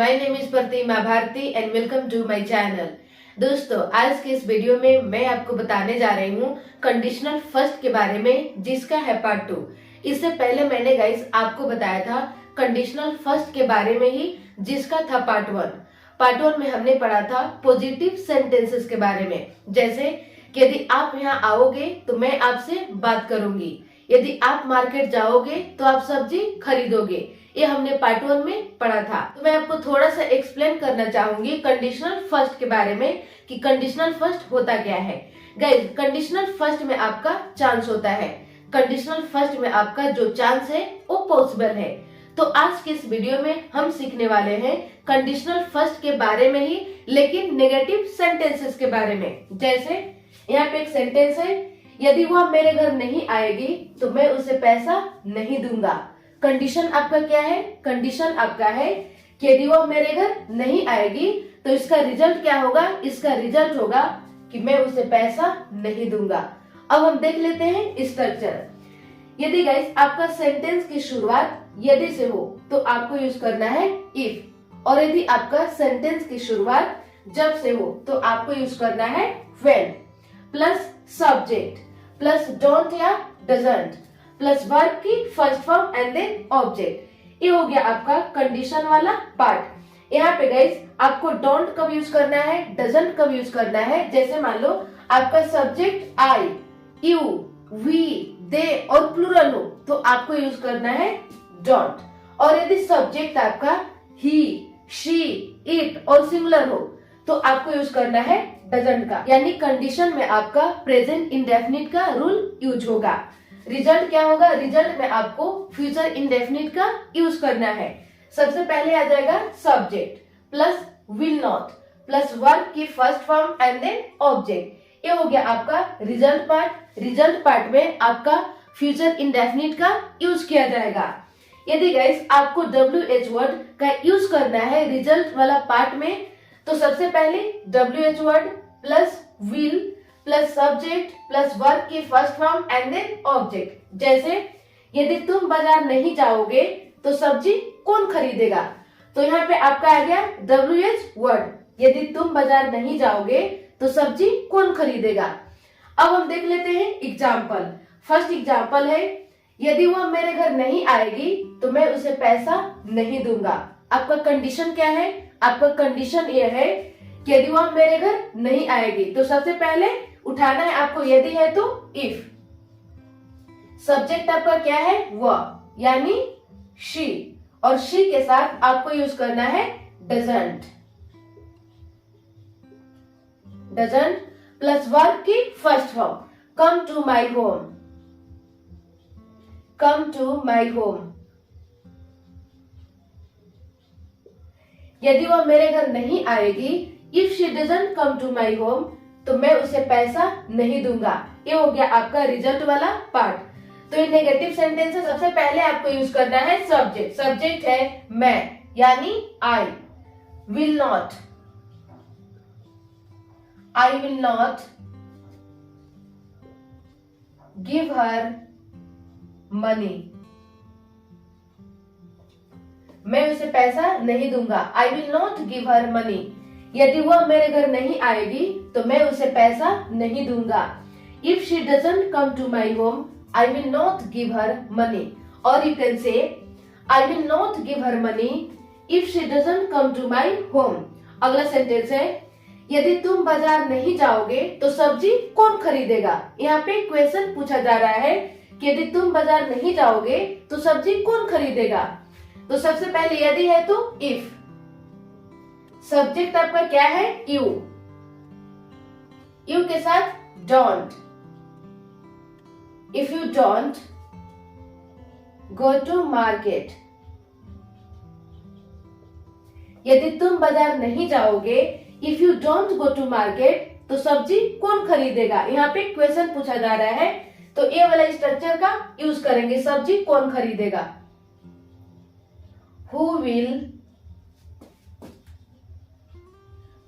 My name is Pratima Bharti and welcome to my channel. दोस्तों, आज के इस वीडियो में मैं आपको बताने जा रही हूँ कंडीशनल फर्स्ट के बारे में, जिसका है पार्ट 2। इससे पहले मैंने गाइस आपको बताया था कंडीशनल फर्स्ट के बारे में ही, जिसका था पार्ट 1। पार्ट 1 में हमने पढ़ा था पॉजिटिव सेंटेंसेस के बारे में, जैसे कि यदि आप यहाँ आओगे तो मैं आपसे बात करूंगी, यदि आप मार्केट जाओगे तो आप सब्जी खरीदोगे। ये हमने पार्ट 1 में पढ़ा था। तो मैं आपको थोड़ा सा एक्सप्लेन करना चाहूंगी कंडीशनल फर्स्ट के बारे में कि कंडीशनल फर्स्ट होता क्या है। गाइस, कंडीशनल फर्स्ट में आपका चांस होता है। कंडीशनल फर्स्ट में आपका जो चांस है वो पॉसिबल है। तो आज के इस वीडियो में हम सीखने वाले हैं कंडीशनल फर्स्ट के बारे में ही, लेकिन नेगेटिव सेंटेंसेस के बारे में। जैसे यहाँ पे एक सेंटेंस है, यदि वह मेरे घर नहीं आएगी तो मैं उसे पैसा नहीं दूंगा। कंडीशन आपका क्या है? कंडीशन आपका है कि यदि वह मेरे घर नहीं आएगी तो इसका रिजल्ट क्या होगा? इसका रिजल्ट होगा कि मैं उसे पैसा नहीं दूंगा। अब हम देख लेते हैं स्ट्रक्चर। यदि गाइस आपका सेंटेंस की शुरुआत यदि से हो तो आपको यूज करना है इफ, और यदि आपका सेंटेंस की शुरुआत जब से हो तो आपको यूज करना है when, plus subject plus don't या डजंट प्लस वर्ब की first form and then object. ये हो गया आपका कंडीशन वाला पार्ट। यहाँ पे गाइस आपको डोंट कब यूज करना है, डजंट कब यूज करना है। जैसे मान लो आपका सब्जेक्ट आई, यू, वी, दे और प्लूरल हो तो आपको यूज करना है डोंट। और यदि सब्जेक्ट आपका ही, शी, इट और सिंगुलर हो तो आपको यूज करना है डजंट का। यानी कंडीशन में आपका प्रेजेंट इंडेफिनिट का रूल यूज होगा। रिजल्ट क्या होगा? रिजल्ट में आपको फ्यूचर इंडेफिनिट का यूज करना है। सबसे पहले आ जाएगा subject plus will not plus verb की first form and then object. ये हो गया आपका रिजल्ट पार्ट। रिजल्ट पार्ट में आपका फ्यूचर इंडेफिनिट का यूज किया जाएगा। यदि गाइस आपको WH वर्ड का यूज करना है रिजल्ट वाला पार्ट में, तो सबसे पहले WH word plus will plus subject plus verb की first form and then object. जैसे यदि तुम बाजार नहीं जाओगे तो सब्जी कौन खरीदेगा? तो यहाँ पे आपका आ गया WH वर्ड, यदि तुम बाजार नहीं जाओगे तो सब्जी कौन खरीदेगा। अब हम देख लेते हैं एग्जाम्पल। फर्स्ट एग्जाम्पल है, यदि वह मेरे घर नहीं आएगी तो मैं उसे पैसा नहीं दूंगा। आपका कंडीशन क्या है? आपका कंडीशन ये है कि यदि वह मेरे घर नहीं आएगी तो सबसे पहले उठाना है आपको, यदि है तो इफ। सब्जेक्ट आपका क्या है? वह, यानी शी, और शी के साथ आपको यूज करना है डजंट। डजंट प्लस वर्ब की first form, come to my home, come to my home. यदि वह मेरे घर नहीं आएगी, if she doesn't come to my home, तो मैं उसे पैसा नहीं दूंगा। ये हो गया आपका रिजल्ट वाला पार्ट। तो ये नेगेटिव सेंटेंस है। सबसे पहले आपको यूज करना है सब्जेक्ट। सब्जेक्ट है मैं, यानी I. Will not, I will not give her money, मैं उसे पैसा नहीं दूंगा। I will not give her money. यदि वह मेरे घर नहीं आएगी तो मैं उसे पैसा नहीं दूंगा। If she doesn't come to my home, I will not give her money. और you can say I will not give her money if she doesn't come to my home. अगला सेंटेंस है, यदि तुम बाजार नहीं जाओगे तो सब्जी कौन खरीदेगा। यहाँ पे क्वेश्चन पूछा जा रहा है कि यदि तुम बाजार नहीं जाओगे तो सब्जी कौन खरीदेगा। तो सबसे पहले यदि है तो इफ। सब्जेक्ट आपका क्या है? यू, यू के साथ don't. If you don't go to market, यदि तुम बाजार नहीं जाओगे, if you don't go to market, तो सब्जी कौन खरीदेगा। यहाँ पे क्वेश्चन पूछा जा रहा है तो ये वाला स्ट्रक्चर का यूज करेंगे, सब्जी कौन खरीदेगा। हु विल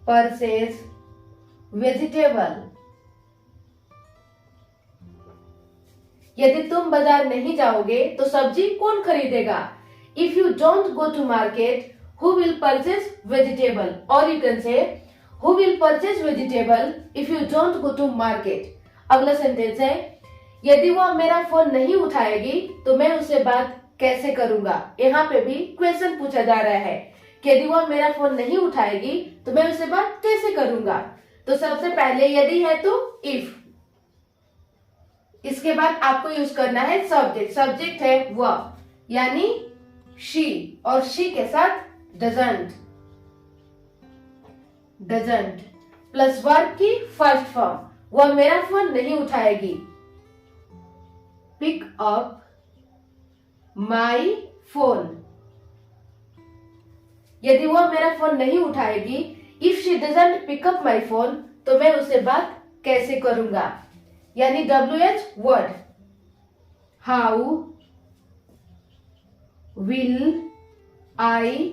परचेज वेजिटेबल, यदि तुम बाजार नहीं जाओगे तो सब्जी कौन खरीदेगा। If you don't go to market, who will purchase vegetable, or you can say who will purchase vegetable if you don't go to market. अगला सेंटेंस है यदि वो मेरा फोन नहीं उठाएगी तो मैं उससे बात कैसे करूंगा। यहाँ पे भी क्वेश्चन पूछा जा रहा है कि यदि वो मेरा फोन नहीं उठाएगी तो मैं उससे बात कैसे करूंगा। तो सबसे पहले यदि है तो इफ, इसके बाद आपको यूज करना है सब्जेक्ट। सब्जेक्ट है वह, यानी शी, और शी के साथ डजंट, डजंट प्लस वर्ब की फर्स्ट फॉर्म, वह मेरा फोन नहीं उठाएगी, पिक अप माई फोन। यदि वह मेरा फोन नहीं उठाएगी, if she doesn't pick up my phone, तो मैं उससे बात कैसे करूंगा, यानी WH word. How will I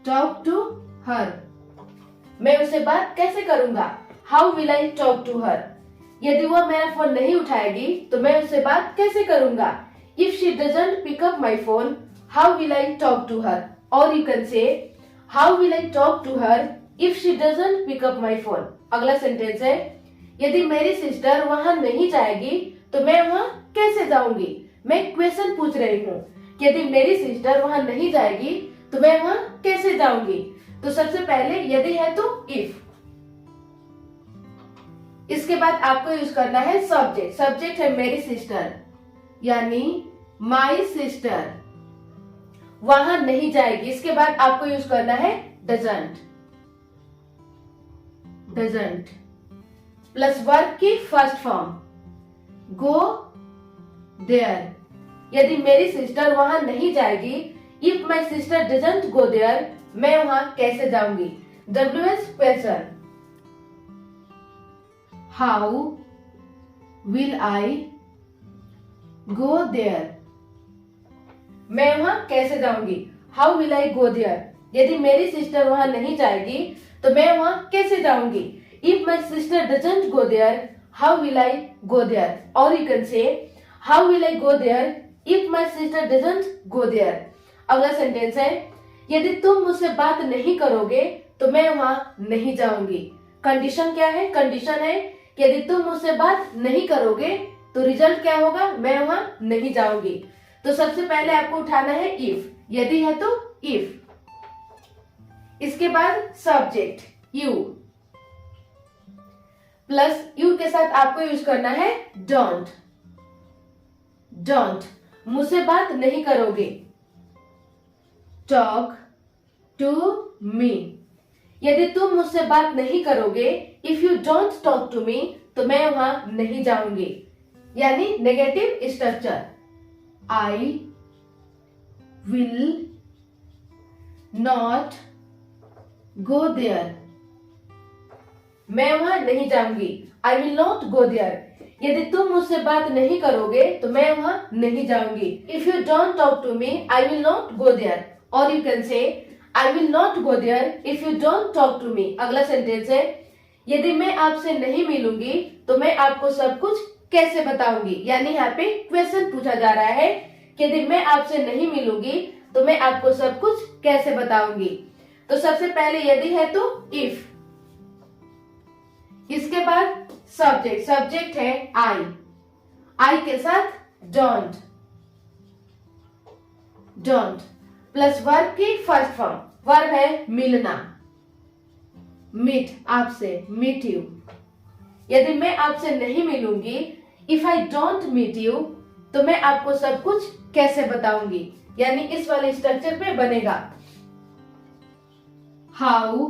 talk to her, मैं उससे बात कैसे करूंगा। How will I talk to her, यदि वह मेरा फोन नहीं उठाएगी तो मैं उससे बात कैसे करूंगा। If she doesn't pick up my phone, how will I talk to her, और you can say how will I talk to her if she doesn't pick up my phone. अगला सेंटेंस है यदि मेरी सिस्टर वहां नहीं जाएगी तो मैं वहां कैसे जाऊंगी। मैं क्वेश्चन पूछ रही हूँ कि यदि मेरी सिस्टर वहां नहीं जाएगी तो मैं वहां कैसे जाऊंगी। तो सबसे पहले यदि है तो इफ, इसके बाद आपको यूज करना है सब्जेक्ट। सब्जेक्ट है मेरी सिस्टर, यानी माई सिस्टर वहां नहीं जाएगी। इसके बाद आपको यूज करना है डजंट, डजंट प्लस वर्ब की फर्स्ट फॉर्म, गो देयर। यदि मेरी सिस्टर वहां नहीं जाएगी, if my sister doesn't go there, मैं वहां कैसे जाऊंगी। WH question, how will I go there, मैं वहां कैसे जाऊंगी। How will I go there, यदि मेरी सिस्टर वहां नहीं जाएगी तो मैं वहां कैसे जाऊंगी। If my sister doesn't go there, how will I go there, और you can say how will I go there if my sister doesn't go there. अगला सेंटेंस है यदि तुम मुझसे बात नहीं करोगे तो मैं वहां नहीं जाऊंगी। कंडीशन क्या है, कंडीशन है कि यदि तुम मुझसे बात नहीं करोगे तो रिजल्ट क्या होगा, मैं वहां नहीं जाऊंगी। तो सबसे पहले आपको उठाना है इफ, यदि है तो इफ। इसके बाद सब्जेक्ट यू, प्लस यू के साथ आपको यूज करना है डोंट, डोंट मुझसे बात नहीं करोगे, टॉक टू मी। यदि तुम मुझसे बात नहीं करोगे, if you don't talk to me, तो मैं वहां नहीं जाऊंगी, यानी negative structure. I will not go there, मैं वहां नहीं जाऊंगी। I will not go there, यदि तुम मुझसे बात नहीं करोगे तो मैं वहां नहीं जाऊंगी। If you don't talk to me, I will not go there, और you can say I will not go there if you don't talk to me. अगला सेंटेंस है यदि मैं आपसे नहीं मिलूंगी तो मैं आपको सब कुछ कैसे बताऊंगी, यानी यहाँ पे क्वेश्चन पूछा जा रहा है कि यदि मैं आपसे नहीं मिलूंगी तो मैं आपको सब कुछ कैसे बताऊंगी। तो सबसे पहले यदि है तो इफ, इसके बाद सब्जेक्ट, सब्जेक्ट है आई, आई के साथ डोंट, डोंट प्लस वर्ब की फर्स्ट फॉर्म, वर्ब है मिलना, मीट आपसे, मीट यू। यदि मैं आपसे नहीं मिलूंगी, if I don't meet you, तो मैं आपको सब कुछ कैसे बताऊंगी, यानी इस वाले स्ट्रक्चर पे बनेगा। How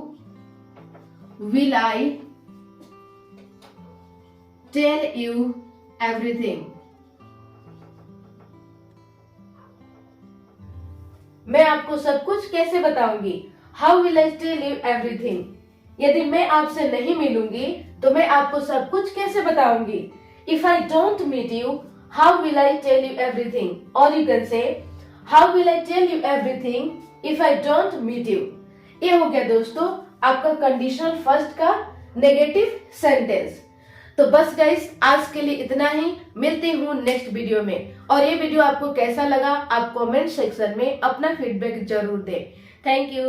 will I tell you everything, मैं आपको सब कुछ कैसे बताऊंगी। How will I tell you everything, यदि मैं आपसे नहीं मिलूंगी तो मैं आपको सब कुछ कैसे बताऊंगी। If I don't meet you, how will I tell you everything, और you can say how will I tell you everything if I don't meet you. ये हो गया दोस्तों आपका कंडीशनल फर्स्ट का नेगेटिव सेंटेंस। तो बस गाइस आज के लिए इतना ही, मिलती हूँ नेक्स्ट वीडियो में। और ये वीडियो आपको कैसा लगा आप कमेंट सेक्शन में अपना फीडबैक जरूर दें। Thank you.